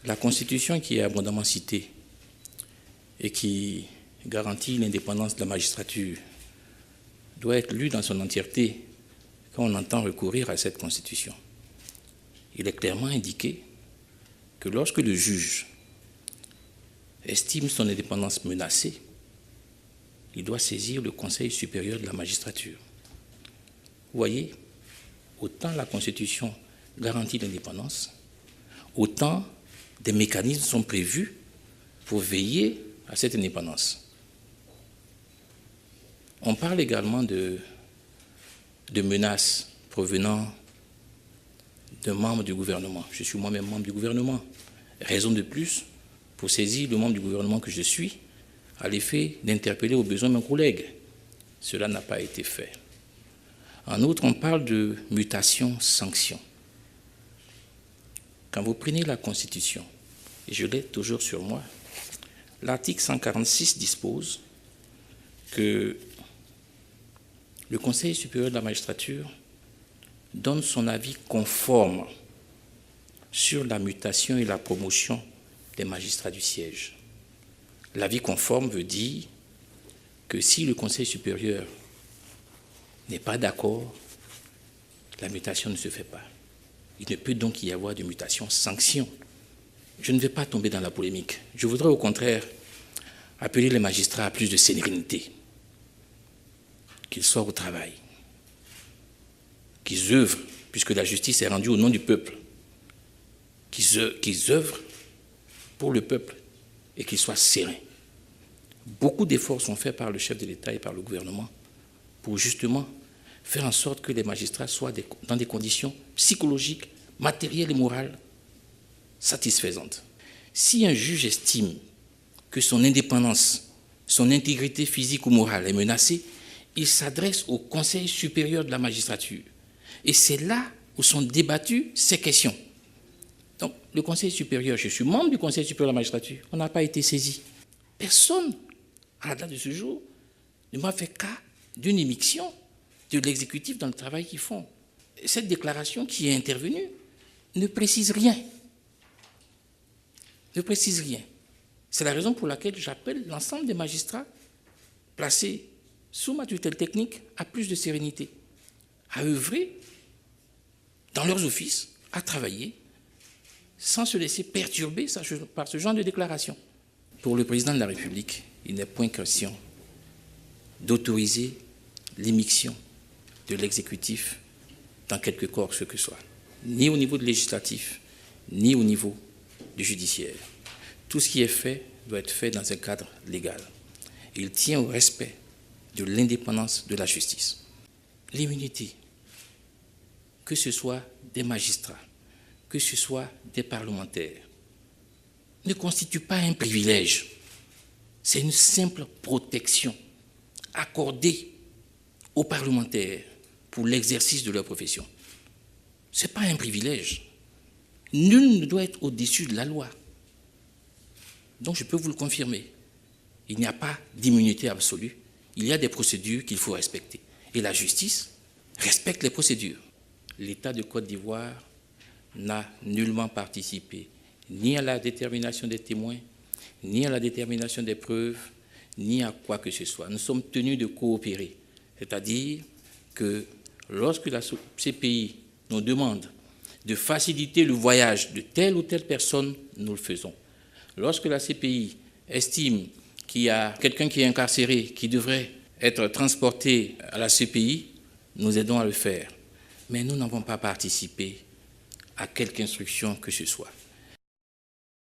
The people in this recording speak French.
La Constitution qui est abondamment citée et qui garantit l'indépendance de la magistrature doit être lue dans son entièreté quand on entend recourir à cette Constitution. Il est clairement indiqué que lorsque le juge estime son indépendance menacée, il doit saisir le Conseil supérieur de la magistrature. Vous voyez, autant la Constitution garantit l'indépendance, autant des mécanismes sont prévus pour veiller à cette indépendance. On parle également de menaces provenant d'un membre du gouvernement. Je suis moi-même membre du gouvernement. Raison de plus pour saisir le membre du gouvernement que je suis à l'effet d'interpeller au besoin mes collègues. Cela n'a pas été fait. En outre, on parle de mutation-sanction. Quand vous prenez la Constitution, et je l'ai toujours sur moi, l'article 146 dispose que le Conseil supérieur de la magistrature donne son avis conforme sur la mutation et la promotion des magistrats du siège. L'avis conforme veut dire que si le Conseil supérieur n'est pas d'accord, la mutation ne se fait pas. Il ne peut donc y avoir de mutation-sanction. Je ne vais pas tomber dans la polémique. Je voudrais au contraire appeler les magistrats à plus de sérénité, qu'ils soient au travail, qu'ils œuvrent, puisque la justice est rendue au nom du peuple, qu'ils œuvrent pour le peuple et qu'ils soient sereins. Beaucoup d'efforts sont faits par le chef de l'État et par le gouvernement pour justement faire en sorte que les magistrats soient dans des conditions psychologiques, matérielles et morales satisfaisantes. Si un juge estime que son indépendance, son intégrité physique ou morale est menacée, il s'adresse au Conseil supérieur de la magistrature. Et c'est là où sont débattues ces questions. Donc, le Conseil supérieur, je suis membre du Conseil supérieur de la magistrature, on n'a pas été saisi. Personne, à la date de ce jour, ne m'a fait cas d'une émission de l'exécutif dans le travail qu'ils font. Cette déclaration qui est intervenue ne précise rien. Ne précise rien. C'est la raison pour laquelle j'appelle l'ensemble des magistrats placés sous ma tutelle technique à plus de sérénité, à œuvrer dans leurs offices, à travailler, sans se laisser perturber par ce genre de déclaration. Pour le président de la République, il n'est point question d'autoriser l'émission de l'exécutif dans quelque corps ce que soit, ni au niveau du législatif, ni au niveau du judiciaire. Tout ce qui est fait doit être fait dans un cadre légal. Il tient au respect de l'indépendance de la justice. L'immunité, que ce soit des magistrats, que ce soit des parlementaires, ne constitue pas un privilège. C'est une simple protection accordée aux parlementaires pour l'exercice de leur profession. Ce n'est pas un privilège. Nul ne doit être au-dessus de la loi. Donc je peux vous le confirmer. Il n'y a pas d'immunité absolue. Il y a des procédures qu'il faut respecter. Et la justice respecte les procédures. L'État de Côte d'Ivoire n'a nullement participé ni à la détermination des témoins, ni à la détermination des preuves, ni à quoi que ce soit. Nous sommes tenus de coopérer. C'est-à-dire que lorsque la CPI nous demande de faciliter le voyage de telle ou telle personne, nous le faisons. Lorsque la CPI estime qu'il y a quelqu'un qui est incarcéré, qui devrait être transporté à la CPI, nous aidons à le faire. Mais nous n'avons pas participé à quelque instruction que ce soit.